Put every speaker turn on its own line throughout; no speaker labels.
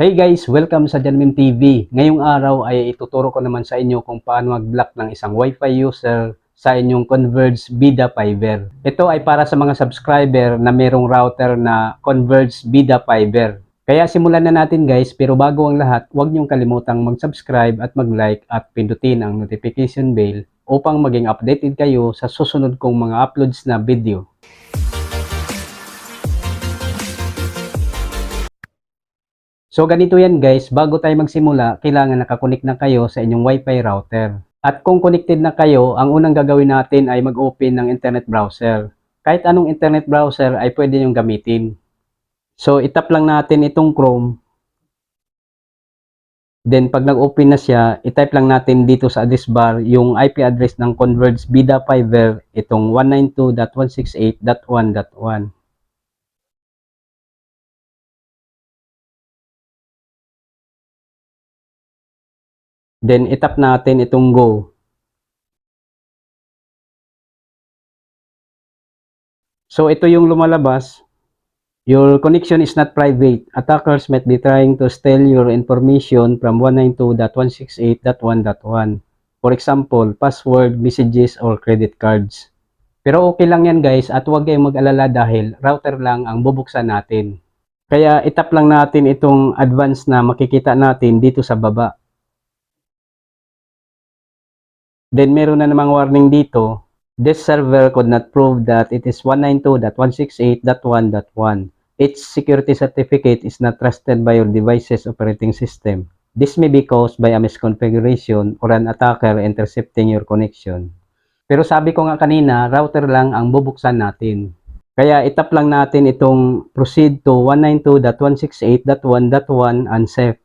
Hey guys, welcome sa Janmim TV. Ngayong araw ay ituturo ko naman sa inyo kung paano mag-block ng isang Wi-Fi user sa inyong Converge Vida Fiber. Ito ay para sa mga subscriber na mayroong router na Converge Vida Fiber. Kaya simulan na natin guys, pero bago ang lahat, huwag niyong kalimutang mag-subscribe at mag-like at pindutin ang notification bell upang maging updated kayo sa susunod kong mga uploads na video. So ganito yan guys, bago tayo magsimula, kailangan nakakonect na kayo sa inyong Wi-Fi router. At kung connected na kayo, ang unang gagawin natin ay mag-open ng internet browser. Kahit anong internet browser ay pwede nyo gamitin. So itap lang natin itong Chrome. Then pag nag-open na siya, itype lang natin dito sa address bar yung IP address ng Converge Vida Fiber, itong 192.168.1.1. Then itap natin itong go. So ito yung lumalabas. Your connection is not private. Attackers might be trying to steal your information from 192.168.1.1. For example, password, messages, or credit cards. Pero okay lang yan guys at huwag kayong mag-alala dahil router lang ang bubuksan natin. Kaya itap lang natin itong advance na makikita natin dito sa baba. Then meron na namang warning dito. This server could not prove that it is 192.168.1.1. Its security certificate is not trusted by your device's operating system. This may be caused by a misconfiguration or an attacker intercepting your connection. Pero sabi ko nga kanina, router lang ang bubuksan natin. Kaya itap lang natin itong proceed to 192.168.1.1 unsafe.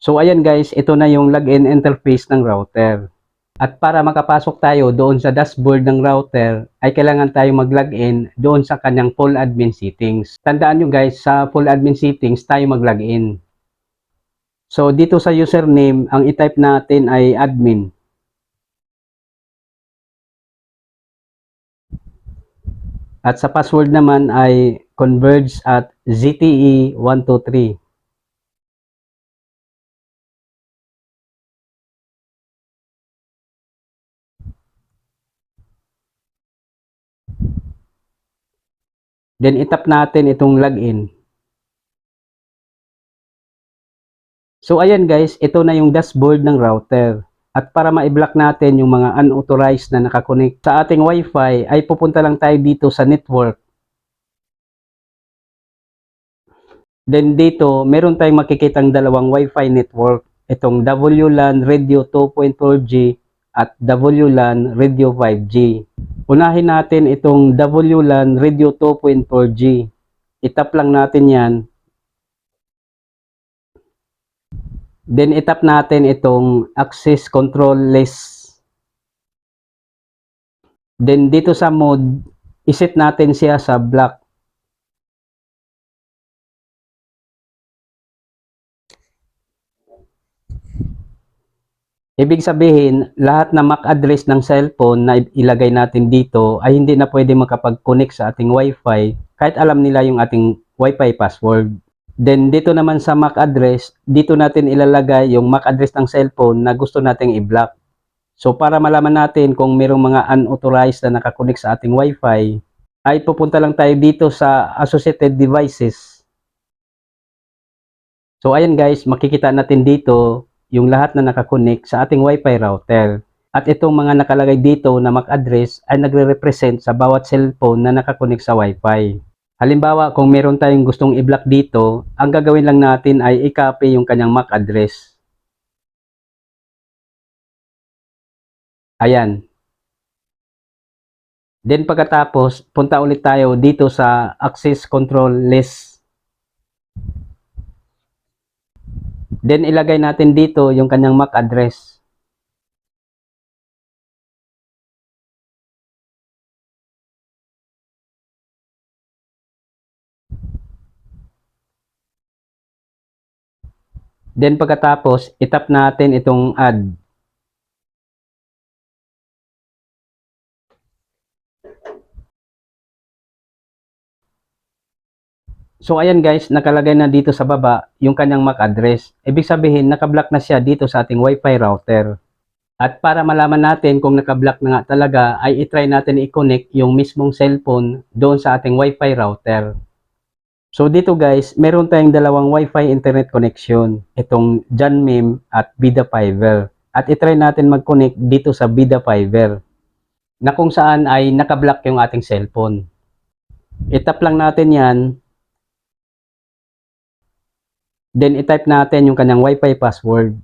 So ayan guys, ito na yung login interface ng router. At para makapasok tayo doon sa dashboard ng router, ay kailangan tayo mag-login doon sa kanyang full admin settings. Tandaan nyo guys, sa full admin settings tayo mag-login. So dito sa username, ang i-type natin ay admin. At sa password naman ay converge at ZTE123. Then itap natin itong login. So ayan guys, ito na yung dashboard ng router. At para ma-block natin yung mga unauthorized na nakakonect sa ating Wi-Fi, ay pupunta lang tayo dito sa network. Then dito, meron tayong makikitang dalawang Wi-Fi network. Itong WLAN Radio 2.4G at WLAN Radio 5G. Unahin natin itong WLAN Radio 2.4G. Itap lang natin yan. Then itap natin itong access control list. Then dito sa mode, iset natin siya sa black. Ibig sabihin, lahat na MAC address ng cellphone na ilagay natin dito ay hindi na pwede makapag-connect sa ating Wi-Fi kahit alam nila yung ating Wi-Fi password. Then dito naman sa MAC address, dito natin ilalagay yung MAC address ng cellphone na gusto nating i-block. So para malaman natin kung mayroong mga unauthorized na nakakonect sa ating Wi-Fi, ay pupunta lang tayo dito sa associated devices. So ayan guys, makikita natin dito yung lahat na nakakonect sa ating Wi-Fi router. At itong mga nakalagay dito na MAC address ay nagre-represent sa bawat cellphone na nakakonect sa Wi-Fi. Halimbawa, kung meron tayong gustong i-block dito, ang gagawin lang natin ay i-copy yung kanyang MAC address. Ayan. Then pagkatapos, punta ulit tayo dito sa access control list. Then ilagay natin dito yung kanyang MAC address. Then pagkatapos, itap natin itong add. So ayan guys, nakalagay na dito sa baba yung kanyang MAC address. Ibig sabihin, nakablock na siya dito sa ating Wi-Fi router. At para malaman natin kung nakablock na nga talaga, ay itry natin i-connect yung mismong cellphone doon sa ating Wi-Fi router. So dito guys, meron tayong dalawang Wi-Fi internet connection. Itong Janmim at Vida Fiber. At itry natin mag-connect dito sa Vida Fiber, na kung saan ay nakablock yung ating cellphone. I-tap lang natin yan. Then i-type natin yung kanyang Wi-Fi password.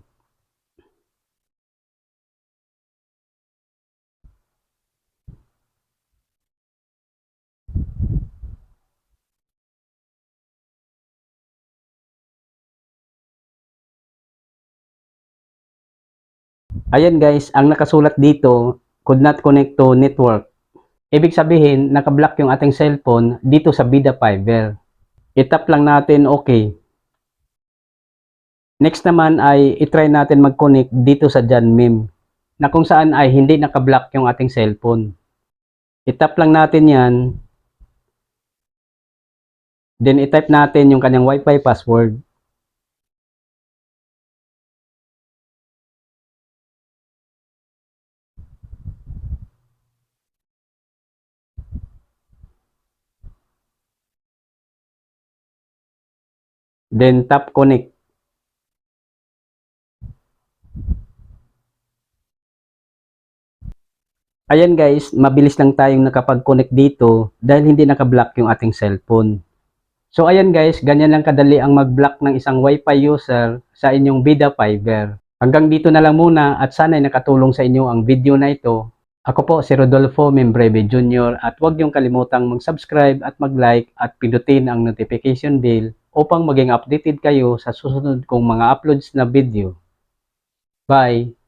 Ayan guys, ang nakasulat dito, could not connect to network. Ibig sabihin, nakablock yung ating cellphone dito sa Vida Fiber. I-tap lang natin okay. Next naman ay i-try natin mag-connect dito sa Janmim, na kung saan ay hindi nakablock yung ating cellphone. I-tap lang natin yan. Then i-type natin yung kanyang Wi-Fi password. Then tap connect. Ayan guys, mabilis lang tayong nakapag-connect dito dahil hindi nakablock yung ating cellphone. So ayan guys, ganyan lang kadali ang mag-block ng isang Wi-Fi user sa inyong Vida Fiber. Hanggang dito na lang muna at sana'y nakatulong sa inyo ang video na ito. Ako po si Rodolfo Membreve Jr. at huwag niyong kalimutang mag-subscribe at mag-like at pindutin ang notification bell upang maging updated kayo sa susunod kong mga uploads na video. Bye!